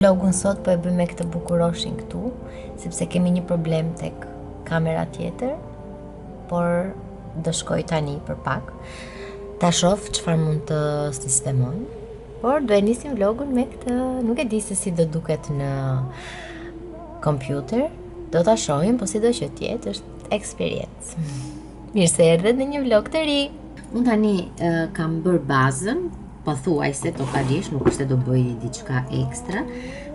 Vlogun sot po e bëj me këtë bukuroshin këtu, sepse kemi një problem tek kamera tjetër, por do shkoj tani për pak, ta shoh çfarë mund të sistemoj, por do e nisim vlogun me këtë, nuk e di se si do duket në kompjuter, do ta shohim, po si do që tjetë, është eksperiencë. Mirë se erdhët në një vlog të ri. Unë tani kam bërë bazën, po thuajse totalisht, nuk është se do bëj diçka ekstra,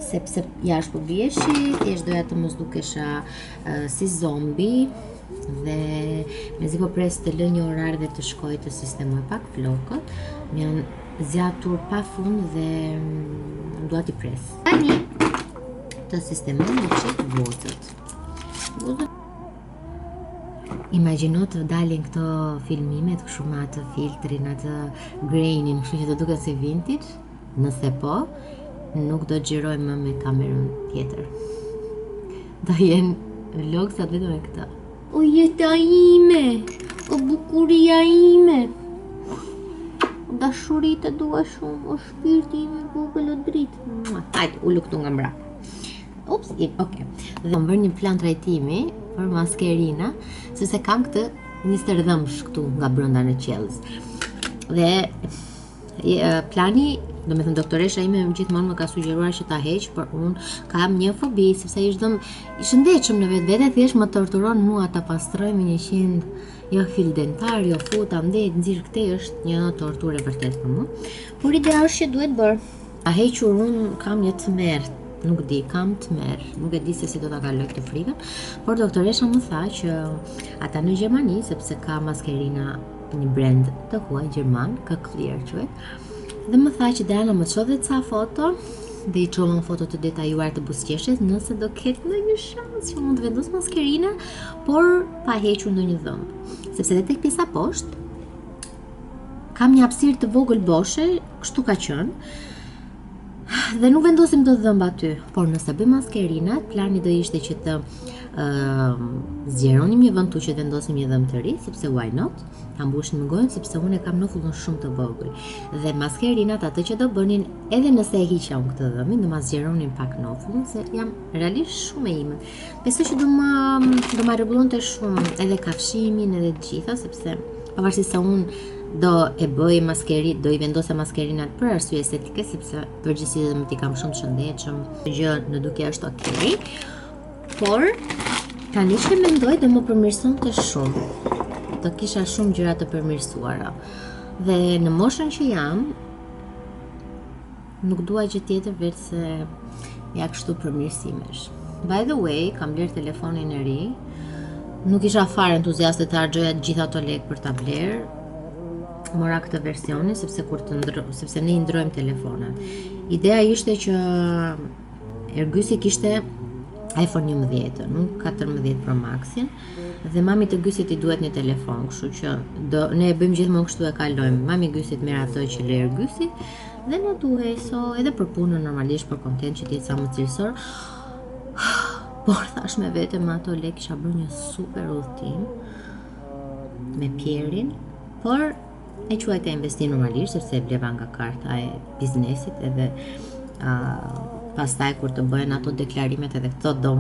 sepse jashtë po bieshi, thjesht doja të mos dukesha si zombi dhe mezi po pres të lë një orar dhe të shkoj të sistemoj pak vlogët. Më janë zgjatur pafund dhe dua t'i pres. Tani të sistemoj me çet vozët. Imagjino të dalin këto filmimet kështu me atë filtrin, atë grainin, kështu që të duket si vintage. Nëse po, nuk do xhiroj më me kamerën tjetër. Do jenë vlogsat vetëm me këtë. O jeta ime, o bukuria ime, o dashurit të dua shumë, o shpirti ime vogël o dritë. Hajde, ullu këtu nga mbrapa. Ups, ok. Dhe kam bërë një plan trajtimi për maskerina, sepse kam këtë një stërdhëmsh këtu nga brenda në qellës. Dhe plani, do me thënë doktoresha ime gjithmonë më ka sugjeruar që ta heq, por unë kam një fobi, sepse i shëndetshëm në vetvete, thjesht më torturon mua ta pastroj me 100 jo fil dentar, jo futa, ndet, nxirr këtë, është një torturë e vërtet për mua. Por ideja është që duhet bërë. Ta hequr unë kam një tmerr. Nuk di, kam tmerr, nuk e di se si do ta kaloj këtë frikën, por doktoresha më tha që ata në Gjermani, sepse ka maskerina një brand të huaj gjerman, ka Clear quhet, dhe më tha që Diana më çon dhe ca foto, dhe i çova foto të detajuar të buzëqeshjes, nëse do ketë ndonjë shans që mund të vendos maskerina, por pa hequr ndonjë dhëmb, sepse edhe tek pjesa poshtë kam një hapësirë të vogël boshe, kështu ka qenë. Dhe nuk vendosim do dhëmb aty, por nëse bëjmë maskerinat, plani do ishte që të zgjeronim një vend tu që të vendosim një dhëmb të ri, sepse why not? Ta mbushim në gojën, sepse unë e kam nofullën shumë të vogël. Dhe maskerinat atë që do bënin, edhe nëse e hiqja unë këtë dhëmbin, do ma zgjeronin pak nofullën, se jam realisht shumë e ime. Besoj që do ma rregullonte shumë edhe kafshimin edhe të gjitha, sepse pavarësisht se unë do e bëj maskeri, do i vendose maskerinat për arsye estetike, sepse përgjithsisht edhe më t'i kam shumë të shëndetshëm, gjë në duke është okay. Por tani që mendoj do më përmirësonte shumë. Do kisha shumë gjëra të përmirësuara. Dhe në moshën që jam, nuk dua gjë tjetër veç se ja kështu përmirësimesh. By the way, kam bler telefonin e ri. Nuk isha fare entuziaste të harxhoja gjithë ato lekë për ta bler. Mora këtë versionin sepse ne i ndrojmë telefonat. Ideja ishte që Ergysi kishte iPhone 11, nuk 14 Pro Maxin, dhe mami të Gysit i duhet një telefon, kështu që ne e bëjmë gjithmonë kështu, e kalojmë. Mami Gysit merr ato që le Ergysi dhe na duhej, so edhe për punën normalisht, për kontent që të jetë sa më cilësor. Por thash me vete, me ato lekë kisha bërë një super udhtim me Pierin, por e quajta investim normalisht, sepse e bleva nga karta e biznesit, edhe pastaj kur të bëhen ato deklarimet edhe këto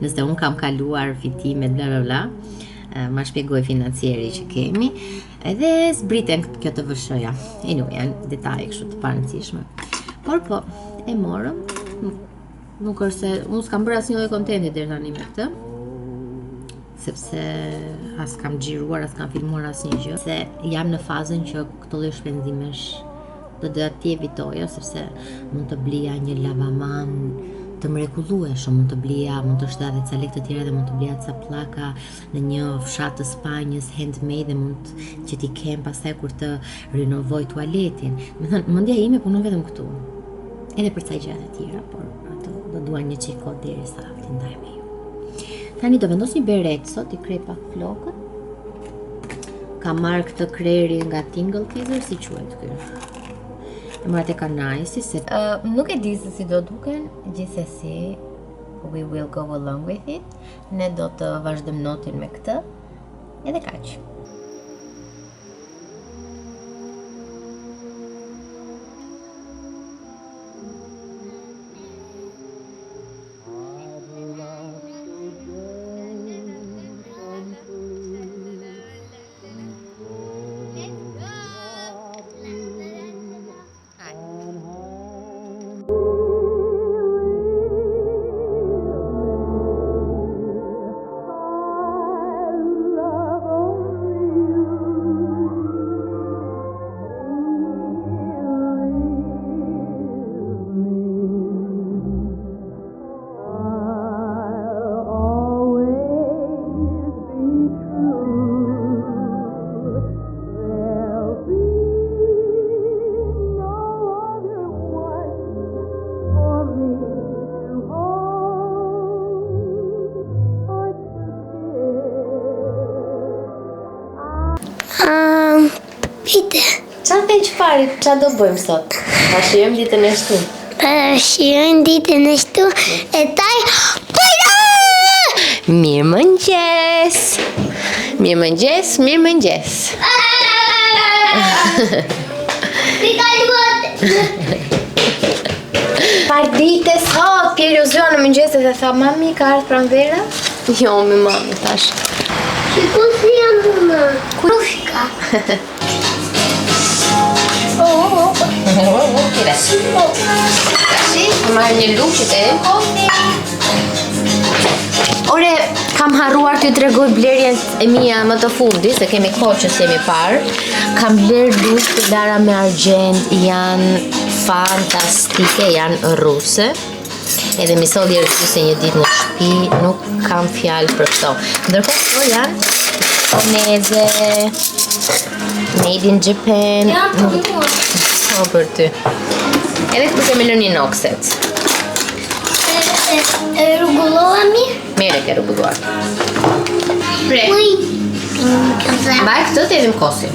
nëse unë kam kaluar fitimet bla bla bla, ma shpjegoj financieri që kemi, edhe zbriten kjo të vëshoja. Anyway, janë detaje kështu të parëndësishme. Por po, e morëm, nuk është se unë s'kam bërë asnjë lloj kontenti deri tani me këtë, sepse as kam xhiruar, as kam filmuar asnjë gjë, se jam në fazën që këto lloj shpenzimesh do t'i evitoja, sepse mund të blija një lavaman të mrekullueshëm, mund të shta edhe ca lekë të tjera, dhe mund të blija ca pllaka në një fshat të Spanjës handmade, dhe mund që t'i kem pastaj kur të rinovoj tualetin. Me thënë, mendja ime punon vetëm këtu, edhe për ca gjëra të tjera, por ato do duan një çiko derisa t'i ndaj me ju. Tani do vendos një beret sot, i krej pak flokët. Kam marrë këtë kreri nga Tingle Teaser, si quhet ky? E marrë tek Anajsi, se nuk e di se si do duken, gjithsesi we will go along with it. Ne do të vazhdojmë notin me këtë, edhe kaq. çfarë? Çfarë do bëjmë sot? Ta shijojmë ditën e shtunë. Shijojmë ditën e shtunë e taj. Mirëmëngjes. Mirëmëngjes, mirëmëngjes. Ti kaluat. Pardite sot, Pjeri u zhua në mëngjeset dhe tha, mami, ka ardhur pranvera? Jo, me mami, thash. Ku si jam në? Krushka. Kire. Tashi, marrë një luk që të edhim kofi. Ore, kam harruar t'ju tregoj blerjen e mia më të fundi, se kemi kohë që s'jemi parë. Kam bler luk të Lara me argjend, janë fantastike, janë ruse. Edhe mi solli rësuse një ditë në shtëpi, nuk kam fjalë për këto. Ndërkohë këto janë japoneze, made in Japan. Po për ty. Edhe këtu kemi lënë inoxet. Rrugullohemi? Mere ke rrugulluar. Pre. Uj. Mbaj këtë të edhim kosin.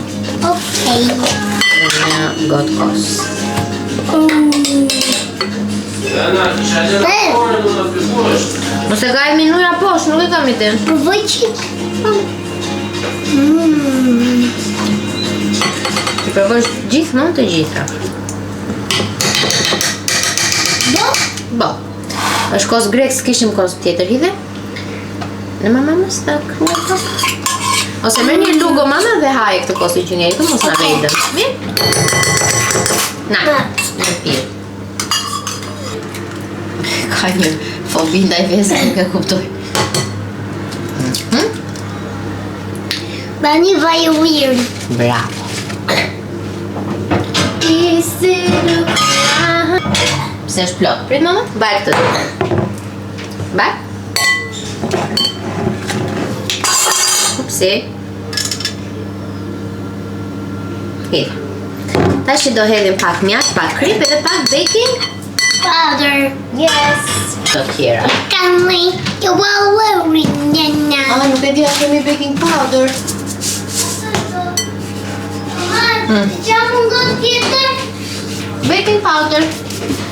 Okej. Një gotë kos. Mos e ka e minuja poshtë, nuk e kam i tem. Provoj qik. Ti provojsh gjithmonë të gjitha. Bo. Është kos grek, s'kishim kos tjetër hidhe. Në mama më stak. Ose merr një lugo mama dhe haje këtë kosin që njeri, mos na vejdëm. Mirë? Na, në pirë. Ka një fobi ndaj vezë, nuk e kuptoj. Bani vaj uirë. Bravo. Pse është plot? Prit mama? Baj këtë. Baj? Upsi. Hidhe. Tash që do hedhim pak mjak, pak krip edhe pak baking powder. Yes. Të tjera. Kamli, you will njëna. Nuk e di a kemi baking powder. Qa mungon tjetër? Baking powder.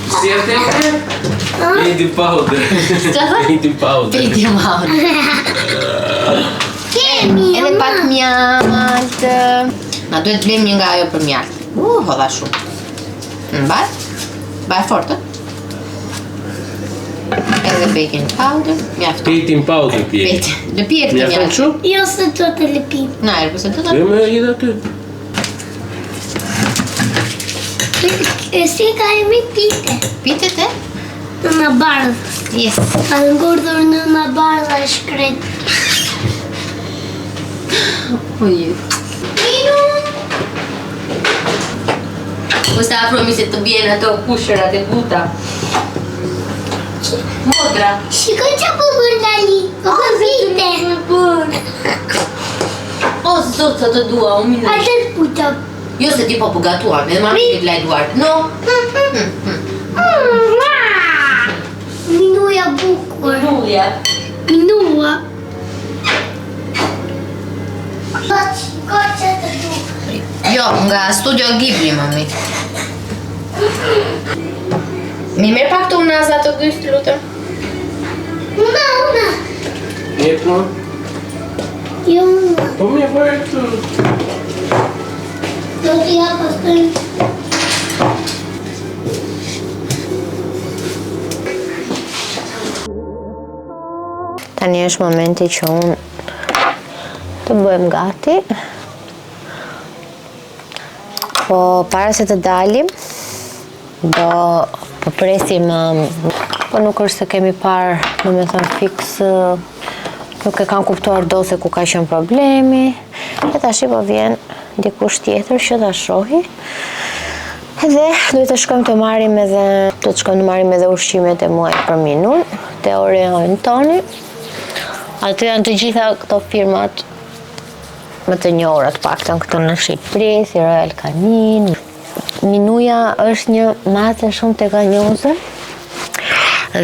Si e tepër? Baking powder. Baking powder. Baking powder. Kemi. Edhe pak mjalt. Na duhet blem një nga ajo për mjalt. Hodha shumë. Mbaj? Mbaj fortë. Edhe baking powder. Mjaftë. Baking powder pje. Lëpije këtë Mjafton mjalt. kështu? Jo se do të lëpim. Na, erë përse të Jo me hidha aty. Si ka e mi pite? Pitet e? Në në bardhë. Yes. Ka në ngurdur në bardhë e shkret. Ujë. Minu! Ose afromi se të bjen ato kushërat e buta. Motra. Shikoj që po bërë dali. Po vite. O, zot, sa të dua, o minut. Atë të puto. Jo se ti po përgatuar, me dhe mami të vlaj duart. No. Minuja bukur. Nullja. Minua. Koqë të bukur. Jo, nga Studio Ghibli, mami. Mi merë pak të unaza të gystë, lutëm. Una. Jep më? Jo una. Po me bërë këtu. Do t'i hapës të një. Tani është momenti që unë të bëjmë gati. Po para se të dalim, do përpresim, po nuk është se kemi parë, do me thënë fix, nuk e kanë kuptuar do se ku ka qenë problemi, e tash po vjen dikush tjetër që ta shohi. Edhe duhet të shkojmë të marrim edhe ushqimet e muajit për minun, te Oreojn toni. Aty janë të gjitha këto firmat më të njohura të paktën këtu në Shqipëri, si Royal Canin. Minuja është një mace shumë tekanjoze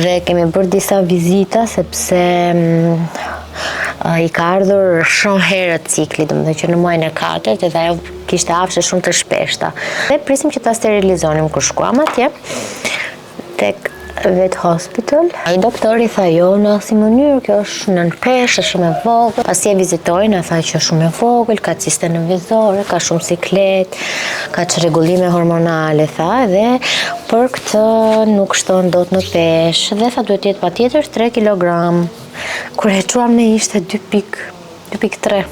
dhe kemi bërë disa vizita sepse i ka ardhur shumë herët cikli, domethënë që në muajin e 4 edhe ajo kishte afshe shumë të shpeshta. Dhe prisim që ta sterilizonim kur shkuam atje tek vet hospital. Ai doktori tha jo në asnjë mënyrë, kjo është nën peshë, është shumë e vogël. Pasi e vizitoi na tha që është shumë e vogël, ka ciste nervozore, ka shumë siklet, ka çrregullime hormonale tha dhe për këtë nuk shton dot në peshë dhe tha duhet jetë patjetër 3 kg. Kur e çuam ne ishte 2.3.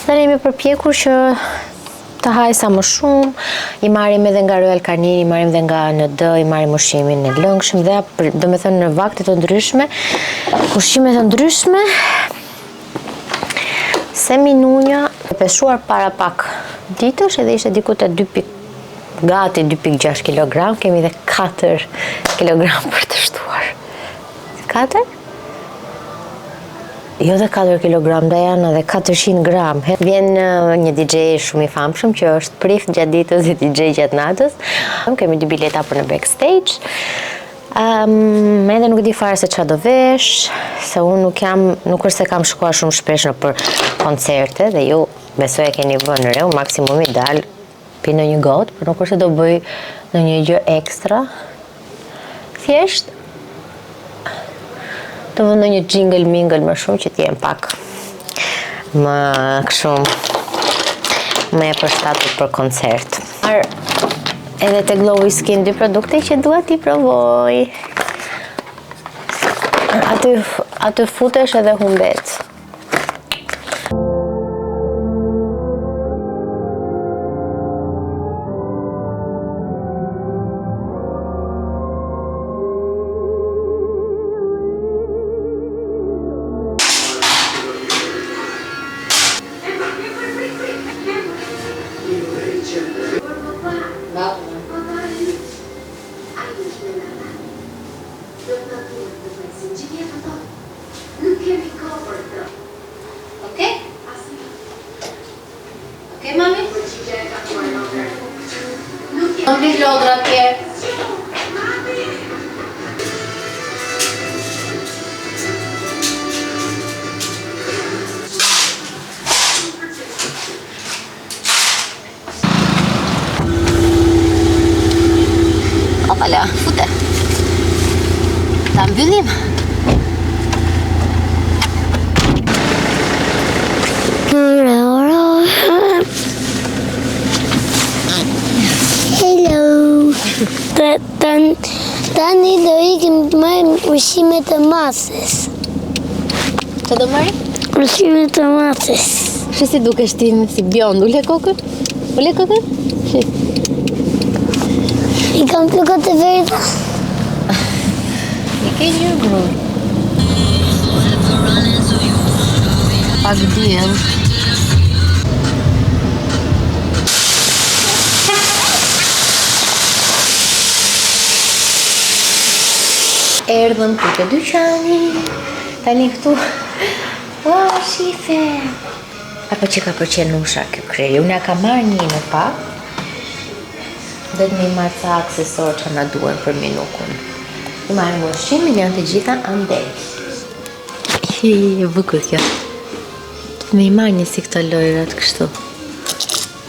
Dhe ne jemi përpjekur që të haj sa më shumë, i marrim edhe nga Royal Canin, i marrim edhe nga ND, i marrim ushqimin e lëngshëm dhe do me thënë në vakte të ndryshme, ushqime të ndryshme, se minunja e peshuar para pak ditësh edhe ishte diku te gati 2.6 kg, kemi dhe 4 kg për të shtuar. 4? Jo dhe 4 kg, Diana, dhe 400 gram. Vjen një DJ shumë i famshëm që është prif gjatë ditës dhe DJ gjatë natës. Kemi 2 bileta për në backstage. Edhe nuk di fare se çfarë do vesh, se unë nuk është se kam shkuar shumë shpesh në për koncerte dhe ju besoj e keni vënë re, maksimumi dal pi në një gotë, por nuk është se do bëj në një gjë ekstra. Thjesht të vëndë një jingle mingle më shumë që t'jem pak më kështu më e përshtatur për koncert. Edhe te Glowy Skin 2 produkte që dua t'i provoj. Aty futesh edhe humbet. Okej, mami? Não blir lådra tje. Opala, fute. Ta mbyllim. Hello. Tani do ikim të marrim ushqimet e masës. Që do marrim? Ushqimet e masës. Që si dukesh ti si bjond, ule kokën? Ule kokën? Shi. I kam plukët e verita. I ke një grur. Pak diell. Erdhëm të dyqani. Tani këtu. Oh, shife. Apo që ka përqenusha kjo krejë. Unë ka marrë një në pak. Dhe të me i marrë ca aksesor që na duen për minukun. I marrë më ushqimin, janë të gjitha andej. E bukur kjo. Të me i marrë një si këto lojrat kështu.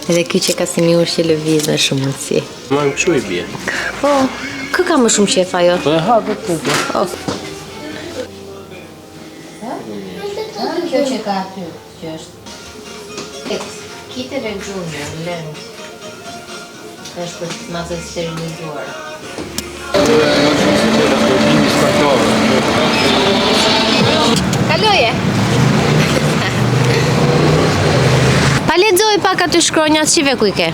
Edhe kjo që ka si mi ushqe lëviz me shumë mundësi. Ma më këshu i bje. Po, kë ka më shumë qef ajo? Po e ha dhe të të. Kjo që ka aty, që është Kitere Junior, lënd. është për të masën sterilizuar. Kaloje! Pa lexoj pak aty shkronjat, shive ku i ke?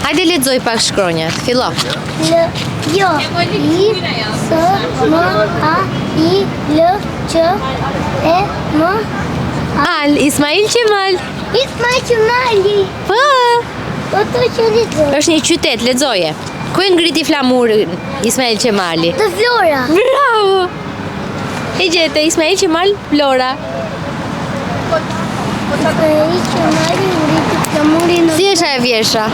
Hajde lexoj pak shkronjat, fillo. Jo, I, S, M, A, I, L, Q, E, M, Al, Ismail Qemal. Ismail Qemali. Po! Po të që lexoj. Është një qytet, lexoje. Ku e ngriti flamurin Ismail Qemali? Të Flora. Bravo! E gjete, Ismail Qemal, Flora. Ismail Qemali ngriti flamurin. Si është ajo vjesha?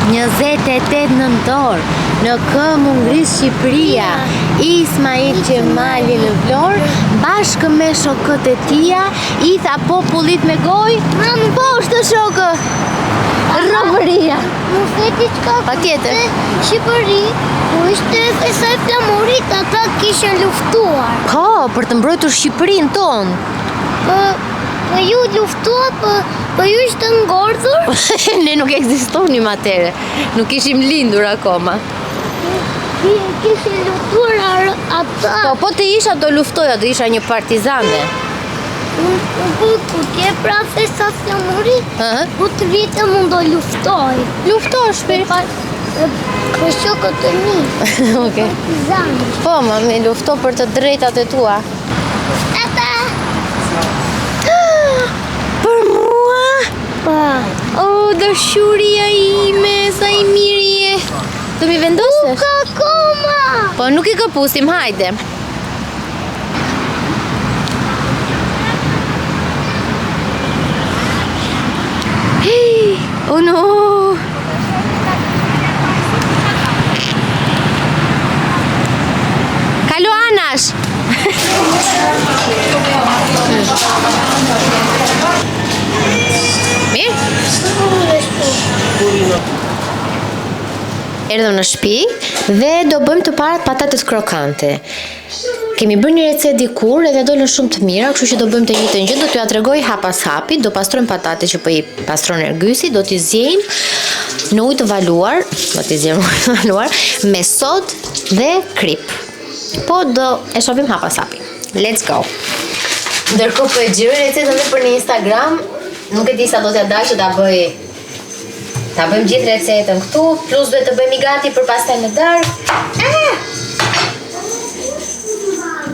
28 nëntor, në këmbë u ngris Shqipëria, Ismail Qemali në Vlorë, bashkë me shokët e tia, i tha popullit me gojë, po është shokë, robëria. Më feti qka Patjetër. Shqipëri, ku ishte fesaj flamurit, ata kishin luftuar. Po, për të mbrojtur Shqipërinë tonë. Po ju luftuar, po ju ishte ngordhur? Ne nuk ekzistonim atëre, nuk ishim lindur akoma. Kishin luftuar ata. Po të isha do luftoja, do isha një partizane. Ku tje pra fesa flamurit, ku të vite mund do luftoj. Luftosh, për Për shokët të mi, Okej. partizani. Po, ma me lufto për të drejtat e tua. Ata! Për mua? Pa. O, dashuria ime, sa i mirë je. Do mi vendosësh? Ka koma! Po, nuk i këpusim, hajde. Hey, oh no! Kalo anash! Mirë? Erdhëm në shtëpi dhe do bëjmë të parat patates krokante. Kemi bërë një recet dikur edhe dolën shumë të mira, kështu që do bëjmë të njëjtën gjë, do t'ju tregoj hap pas hapi, do pastrojmë patatet që po i pastron Ergysi, do t'i zjejmë në ujë të valuar, me sod dhe krip. Po do e shohim hap pas hapi. Let's go. Ndërkohë po e gjiroj recetën edhe për në Instagram, nuk e di sa do t'ja dash që ta bëjmë gjithë recetën këtu, plus duhet të bëjmë i gati për pastaj në darkë.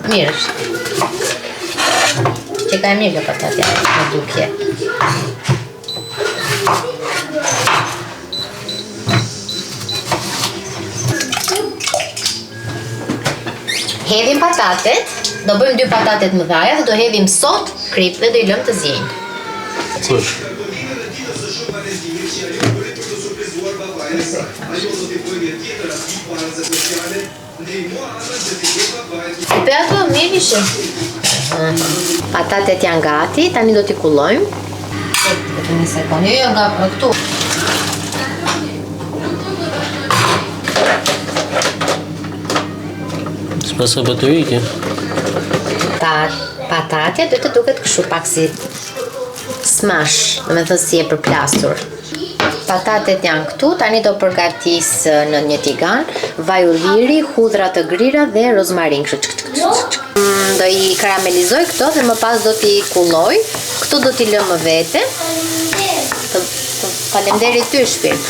Mirë është. Që ka e mirë kjo patatja, në dukje. Hedhim patatet, do bëjmë 2 patatet më dhaja dhe do hedhim sot, krip dhe do i lëmë të zjenjë. Слушай. Për ato mirë ishë. Patatet janë gati, tani do t'i kullojmë. Vetëm një sekundë, jo nga për këtu. S'pas ka baterike. Patatja do të duket kështu pak si smash, do me thënë si e përplasur. Patatet janë këtu, tani do përgatis në një tigan, vaj ulliri, hudhra të grira dhe rozmarin. Do i karamelizoj këto dhe më pas do t'i kulloj. Këtu do t'i lëmë vete. Faleminderit ty shpirt.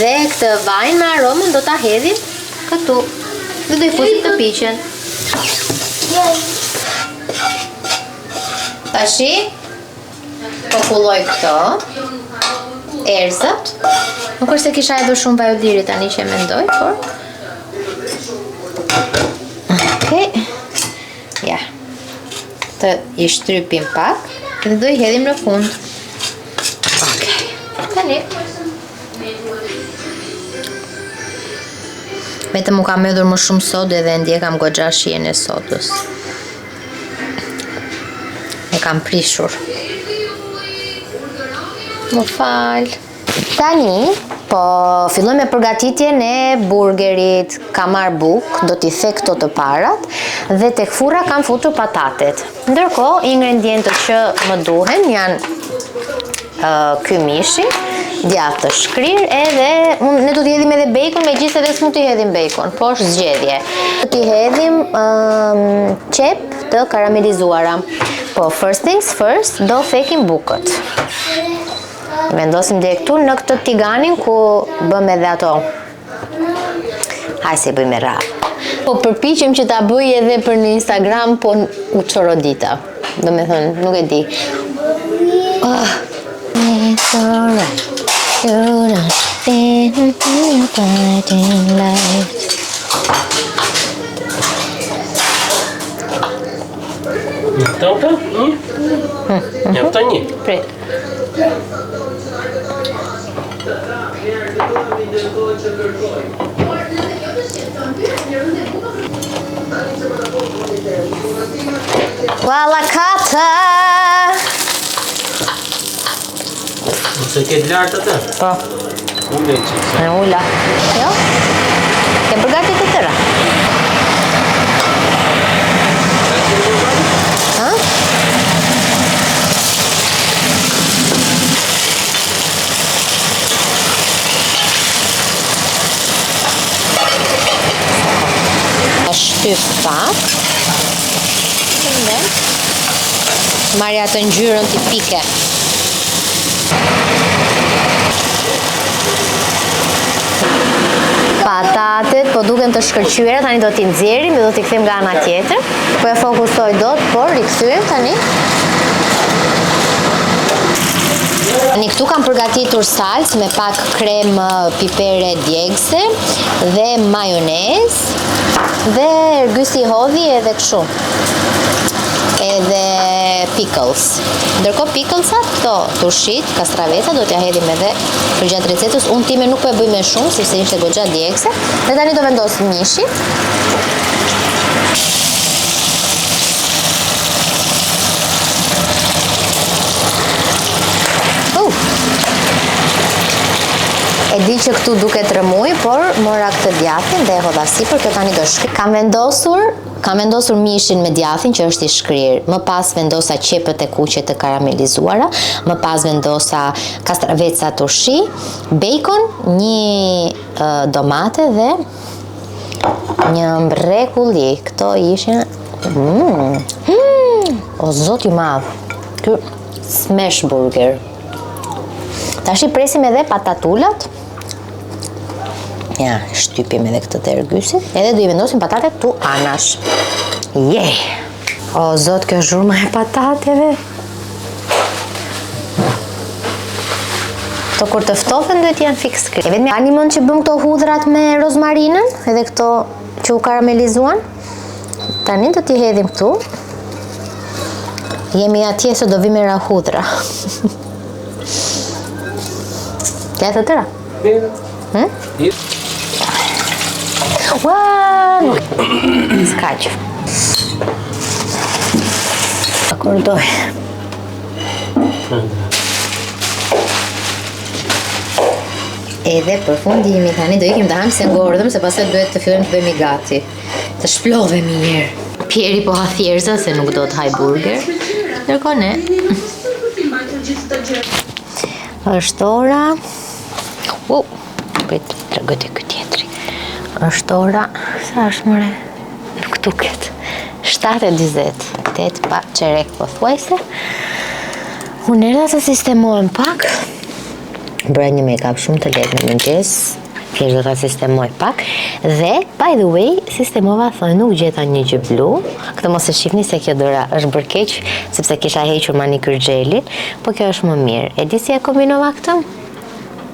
Dhe këtë vajin me aromën do t'a hedhim këtu. Dhe do i fusim të piqen. Tashi po kulloj këto. Erëzët. Nuk është se kisha edhe shumë vaj ulliri tani që mendoj, por okej. Ja. Të i shtypim pak dhe do i hedhim në fund. Okej. Tani. Vetëm u kam hedhur më shumë sodë edhe ndje kam goxha shijen e sodës. E kam prishur. Më fal. Tani, po filloj me përgatitjen e burgerit. Kam marr buk, do t'i thek këto të parat dhe tek furra kam futur patatet. Ndërkohë, ingredientët që më duhen janë ky mishi, djathë të shkrir edhe ne do t'i hedhim edhe bacon, megjithëse edhe s'mund t'i hedhim bacon, po është zgjedhje. Do t'i hedhim qep të karamelizuara. Po first things first, do thekim bukët. Vendosim dhe këtu në këtë tiganin ku bëm edhe ato. Haj se bëjmë rrap. Po përpiqem që ta bëj edhe për në Instagram, po u çorodita. Do me thënë, nuk e di. It's alright. You're not feeling fighting life. Tauta? Ja tani. Prit. Valla kata! Nëse ke lartë atë? Po. Ule që. E ula. Jo? Ke përgatit të tëra? Ha? Shtyp pak. Marja atë ngjyrën tipike. Patatet po duken të shkëlqyera, tani do t'i nxjerrim dhe do t'i kthejmë nga ana tjetër. Po e fokusoj dot, por rikthyem tani. Tani këtu kam përgatitur salcë me pak krem pipere djegse dhe majonez dhe ergysi hodhi edhe kështu. Edhe pickles. Ndërkohë picklesat, këto tushit, kastraveca, do t'ja hedhim edhe për gjatë recetës. Unë time nuk po e bëj me shumë, sepse ishte goxha djegse. Dhe tani do vendos mishin. E di që këtu duket rëmuj, por mora këtë djathin dhe e hodha sipër, kjo tani do shkrir. Kam vendosur mishin me djathin që është i shkrir. Më pas vendosa qepët e kuqe të karamelizuara, më pas vendosa kastraveca turshi, bacon, një domate dhe një mrekulli. Këto ishin o zot i madh. Ky smash burger. Tash i presim edhe patatulat. Ja, shtypim edhe këtë të ergysit. Edhe do i vendosim patatet tu anash. Jej! O, zot, kjo zhurma e patateve. Këto kur të ftofen duhet janë fix kri. E vetëm ani mund që bëm këto hudhrat me rozmarinën, edhe këto që u karamelizuan. Tani do t'i hedhim këtu. Jemi atje se do vim me ra hudhra. Kja të tëra? Ua, nuk s'kaq. Akordoj. Edhe përfundimi tani do ikim të ham se ngordhëm, se pastaj duhet të fillojmë të bëjmë gati. Të shplovemi mirë. Pieri po ha thjerza se nuk do të haj burger. Ndërkohë ne. Është ora. Prit, tregoj te ky tjetri. Është ora, sa është mëre? Nuk duket. 7:40. 8 pa çerek pothuajse. Unë erdha të sistemohem pak. Bëra një make-up shumë të lehtë në mëngjes. Thjesht do ta sistemoj pak. Dhe, by the way, sistemova thonë nuk gjeta një gjë blu. Këtë mos e shihni se kjo dora është bërë keq, sepse kisha hequr manikyr gelin, po kjo është më mirë. E di si e kombinova këtë?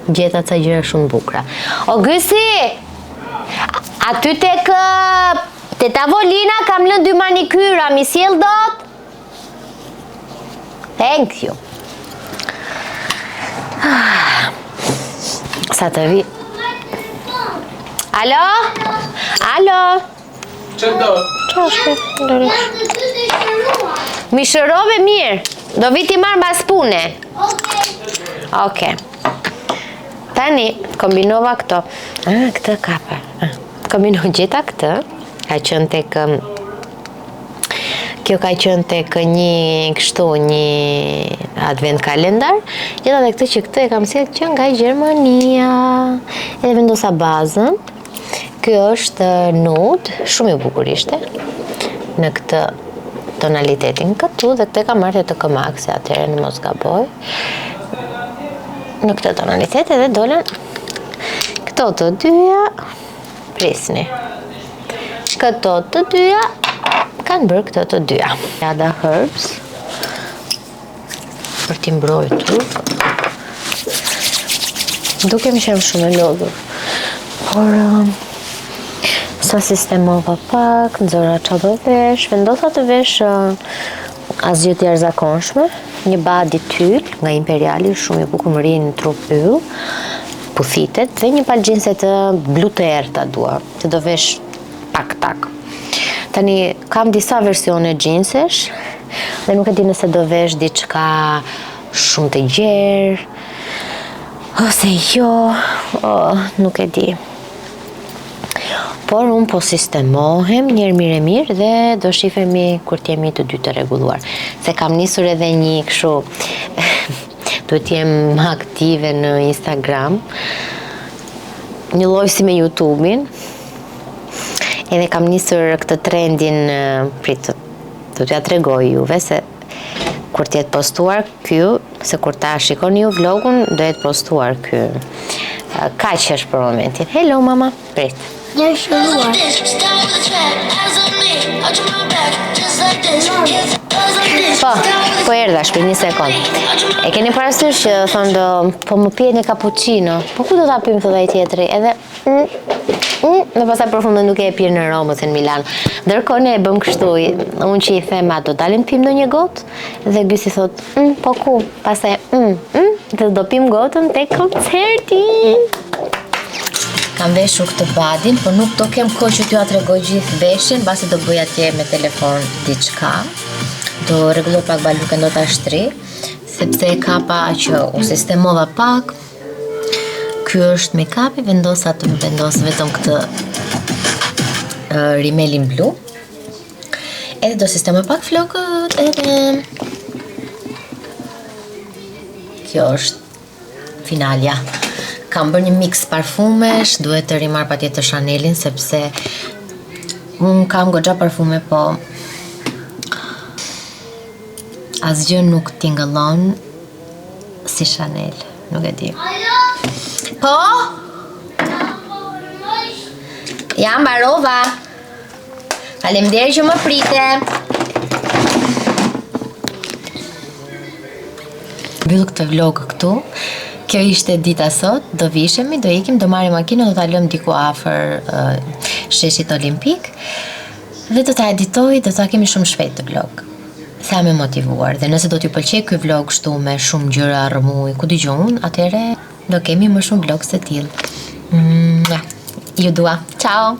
Gjeta ca gjëra shumë bukura. O Gysi! Aty te tavolina kam lënë 2 manikyra, mi sjell dot? Thank you. Sa të vi. Alo? Alo? Që do? Qa është? Mi shërove mirë. Do vi ti marrë mbas pune. Oke. Tani, kombinova këto. Këtë kapa. Kombinova gjeta këtë. Ka qënë tek... Kjo ka qënë tek një advent kalendar. Gjeta dhe këtë që këtë e kam sjellë që nga Gjermania. Edhe vendosa bazën. Kjo është nude, shumë i bukur ishte. Në këtë tonalitetin këtu dhe këtë ka marrë të këmak, se atëre në mos gaboj. Në këtë tonalitet edhe dolen këto të dyja, prisni. Këto të dyja kanë bërë këto të dyja. Jada herbs për t'i mbrojtur. Duke më qenë shumë e lodhur. Por sa sistemova pak, nxora qa do vesh, vendosa të vesh asgjë të jashtëzakonshme, një badi tyll nga Imperiali, shumë i bukur, më rinë në trup yll, puthitet, dhe një palë gjinse të blu të errta dua, që do vesh pak. Tani kam disa versione gjinsesh, Dhe nuk e di nëse do vesh diçka shumë të gjerë, ose jo, nuk e di. Por unë po sistemohem njërë mirë dhe do shifemi kur t'jemi të dy të rregulluar. Se kam nisur edhe një kështu, duhet jem aktive në Instagram, një lloj si me YouTube-in, edhe kam nisur këtë trendin, prit, do t'ja tregoj juve se kur t'jetë postuar ky, se kur ta shikoni ju vlogun, do jetë postuar ky. Kaq është për momentin. Hello mama, prit. Një shëruar. Po erdhash për një sekond. E keni parasysh që thonë po më pihet një cappuccino. Po ku do ta pim thotë ai tjetri? Edhe dhe pastaj përfundon duke e pirë në Romës në Milan. Ndërkohë ne e bëm kështu, unë që i them do dalim pim ndonjë gotë dhe Gysi thot, po ku? Pastaj dhe do pim gotën tek koncerti. Kam veshur këtë badin, por nuk do kem kohë që t'ju tregoj gjithë veshjen, mbasi do bëj atje me telefon diçka. Do rregulloj pak balukën, do ta shtri, sepse e kapa që u sistemova pak. Ky është make-upi, vendosa të më vendos vetëm këtë rimelin blu. Edhe do sistemoj pak flokët edhe kjo është finalja. Kam bërë një mix parfumesh, duhet të rimarr patjetër Chanelin sepse unë kam goxha parfume, po asgjë nuk tingëllon si Chanel, nuk e di. Po? Ja, mbarova. Faleminderit që më prite. Mbyll këtë vlog këtu. Kjo ishte dita sot, do vishemi, do ikim, do marrim makinën, do ta lëm diku afër sheshit olimpik dhe do ta editoj, do ta kemi shumë shpejt të vlog. Sa më motivuar dhe nëse do t'ju pëlqej ky vlog kështu me shumë gjëra rrëmuj, ku dëgjon unë, atëherë do kemi më shumë vlog të tillë. Ju dua. Ciao.